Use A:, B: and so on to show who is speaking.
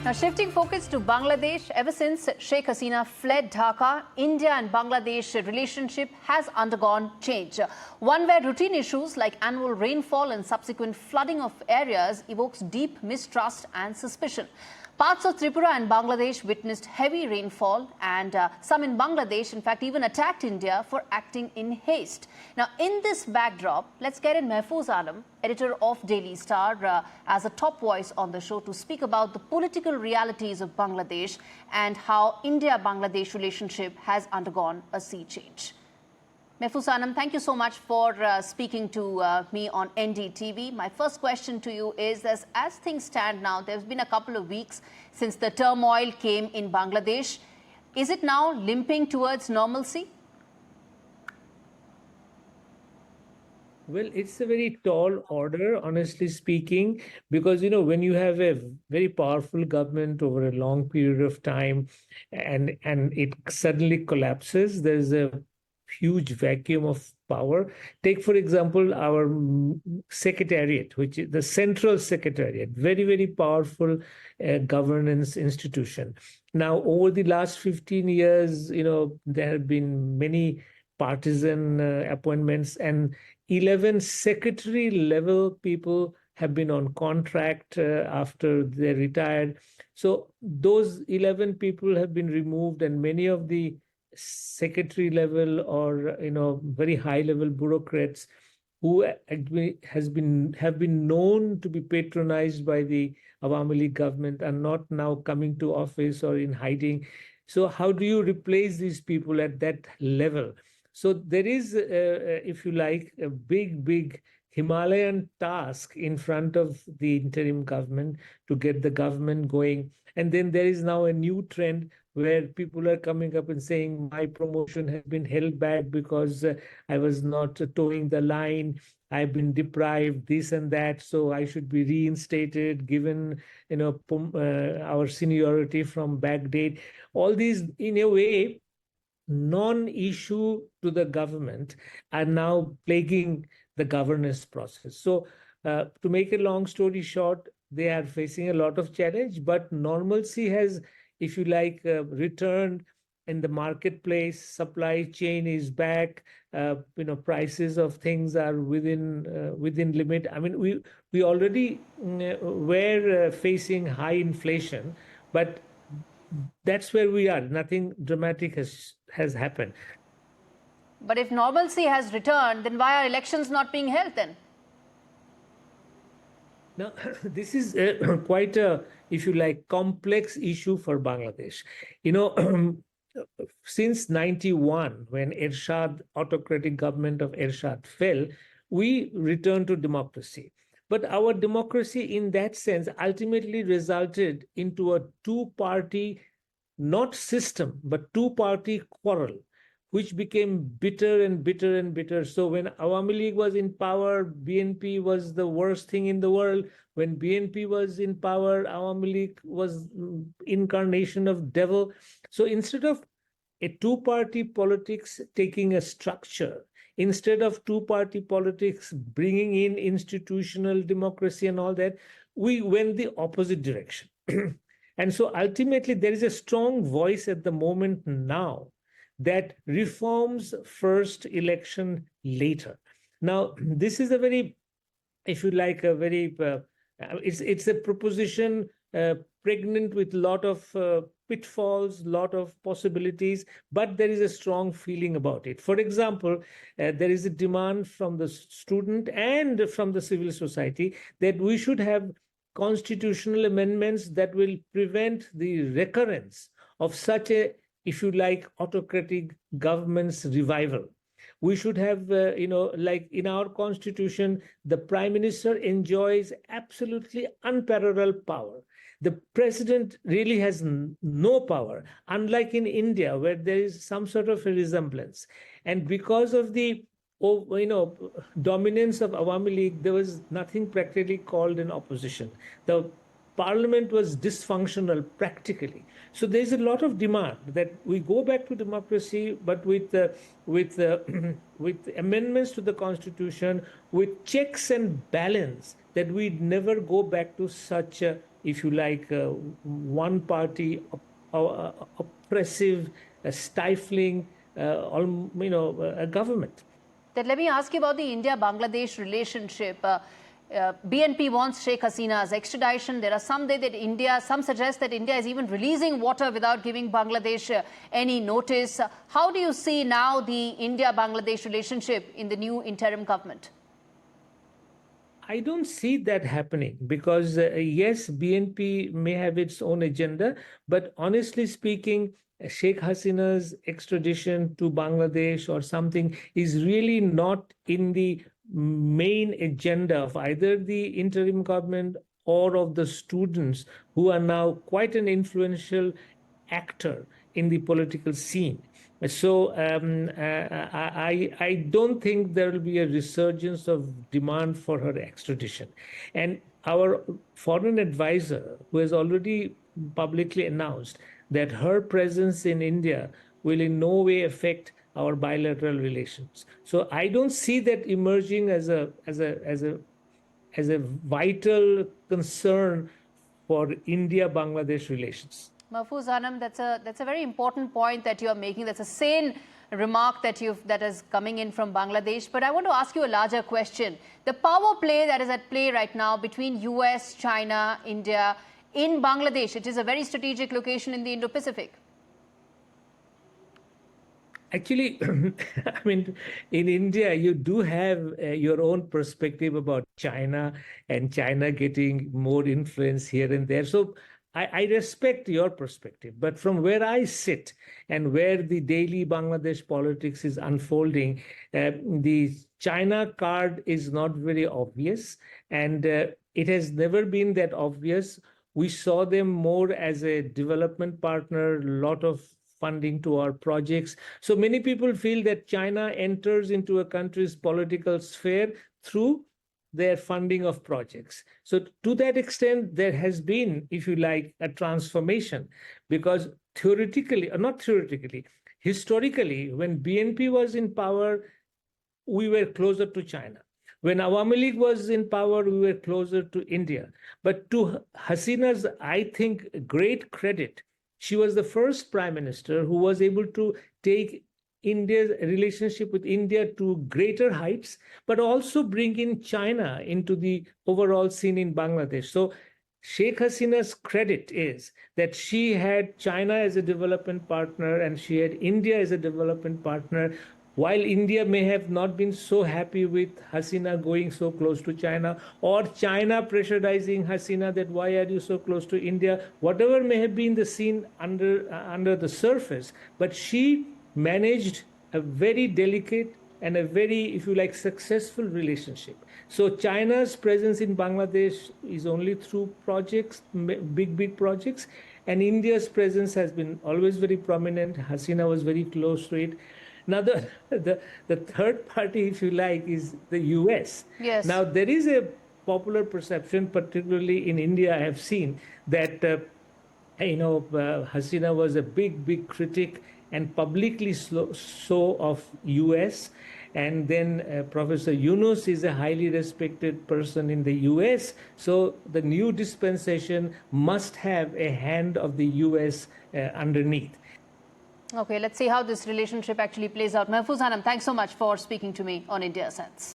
A: Now, shifting focus to Bangladesh, ever since Sheikh Hasina fled Dhaka, India and Bangladesh relationship has undergone change. One where routine issues like annual rainfall and subsequent flooding of areas evokes deep mistrust and suspicion. Parts of Tripura and Bangladesh witnessed heavy rainfall, and some in Bangladesh, in fact, even attacked India for acting in haste. Now, in this backdrop, let's get in Mahfuz Anam, editor of Daily Star, as a top voice on the show to speak about the political realities of Bangladesh and how India-Bangladesh relationship has undergone a sea change. Mahfuz Anam, thank you so much for speaking to me on NDTV. My first question to you is, as things stand now, there's been a couple of weeks since the turmoil came in Bangladesh. Is it now limping towards normalcy?
B: Well, it's a very tall order, honestly speaking, because, when you have a very powerful government over a long period of time and it suddenly collapses, there's a huge vacuum of power. Take, for example, our secretariat, which is the central secretariat, very, very powerful governance institution. Now, over the last 15 years, there have been many partisan appointments, and 11 secretary level people have been on contract after they retired. So those 11 people have been removed, and many of the secretary level or very high level bureaucrats who have been known to be patronized by the Awami League government are not now coming to office or in hiding. So how do you replace these people at that level? So there is, if you like, a big Himalayan task in front of the interim government to get the government going. And then there is now a new trend where people are coming up and saying my promotion has been held back because I was not towing the line. I've been deprived this and that, so I should be reinstated given our seniority from back date. All these, in a way, non-issue to the government are now plaguing the governance process. So to make a long story short, they are facing a lot of challenge, but normalcy has, if you like, returned in the marketplace. Supply chain is back. Prices of things are within limit. I mean, we already were facing high inflation, but that's where we are. Nothing dramatic has happened.
A: But if normalcy has returned, then why are elections not being held then?
B: Now, this is quite a, if you like, complex issue for Bangladesh. Since 91, when autocratic government of Ershad fell, we returned to democracy. But our democracy in that sense ultimately resulted into a two-party, not system, but two-party quarrel, which became bitter and bitter and bitter. So when Awami League was in power, BNP was the worst thing in the world. When BNP was in power, Awami League was incarnation of devil. So instead of a two-party politics taking a structure, instead of two-party politics bringing in institutional democracy and all that, we went the opposite direction. And so ultimately, there is a strong voice at the moment now that reforms first, election later. Now, this is a very, if you like, a very, it's a proposition pregnant with a lot of pitfalls, lot of possibilities, but there is a strong feeling about it. For example, there is a demand from the student and from the civil society that we should have constitutional amendments that will prevent the recurrence of such a, if you like, autocratic government's revival. We should have, like in our constitution, the prime minister enjoys absolutely unparalleled power. The president really has no power, unlike in India, where there is some sort of a resemblance. And because of the dominance of Awami League, there was nothing practically called an opposition. The parliament was dysfunctional practically. So there's a lot of demand that we go back to democracy, but with amendments to the constitution, with checks and balance, that we never go back to such a if you like, one party oppressive, stifling, government.
A: Then let me ask you about the India-Bangladesh relationship. BNP wants Sheikh Hasina's extradition. There are some suggest that India is even releasing water without giving Bangladesh any notice. How do you see now the India-Bangladesh relationship in the new interim government?
B: I don't see that happening because, yes, BNP may have its own agenda, but honestly speaking, Sheikh Hasina's extradition to Bangladesh or something is really not in the main agenda of either the interim government or of the students who are now quite an influential actor in the political scene. So I don't think there will be a resurgence of demand for her extradition. And our foreign advisor, who has already publicly announced that her presence in India will in no way affect our bilateral relations. So I don't see that emerging as a vital concern for India-Bangladesh relations.
A: Mahfuz Anam, that's a very important point that you are making. That's a sane remark that is coming in from Bangladesh. But I want to ask you a larger question. The power play that is at play right now between US, China, India, in Bangladesh, it is a very strategic location in the Indo-Pacific.
B: Actually, I mean, in India, you do have your own perspective about China and China getting more influence here and there. So I respect your perspective. But from where I sit and where the daily Bangladesh politics is unfolding, the China card is not very obvious. And it has never been that obvious. We saw them more as a development partner, a lot of funding to our projects. So many people feel that China enters into a country's political sphere through their funding of projects. So to that extent, there has been, if you like, a transformation, because theoretically, or not theoretically, historically, when BNP was in power, we were closer to China. When Awami League was in power, we were closer to India. But to Hasina's, I think, great credit, she was the first prime minister who was able to take India's relationship with India to greater heights, but also bring in China into the overall scene in Bangladesh. So Sheikh Hasina's credit is that she had China as a development partner and she had India as a development partner. While India may have not been so happy with Hasina going so close to China, or China pressurizing Hasina that why are you so close to India, whatever may have been the scene under the surface, but she managed a very delicate and a very, if you like, successful relationship. So China's presence in Bangladesh is only through projects, big projects, and India's presence has been always very prominent. Hasina was very close to it. Now, the third party, if you like, is the US.
A: Yes.
B: Now, there is a popular perception, particularly in India, I have seen that, Hasina was a big critic and publicly so of US. And then Professor Yunus is a highly respected person in the US. So the new dispensation must have a hand of the US underneath.
A: Okay, let's see how this relationship actually plays out. Mahfuz Anam, thanks so much for speaking to me on India Sense.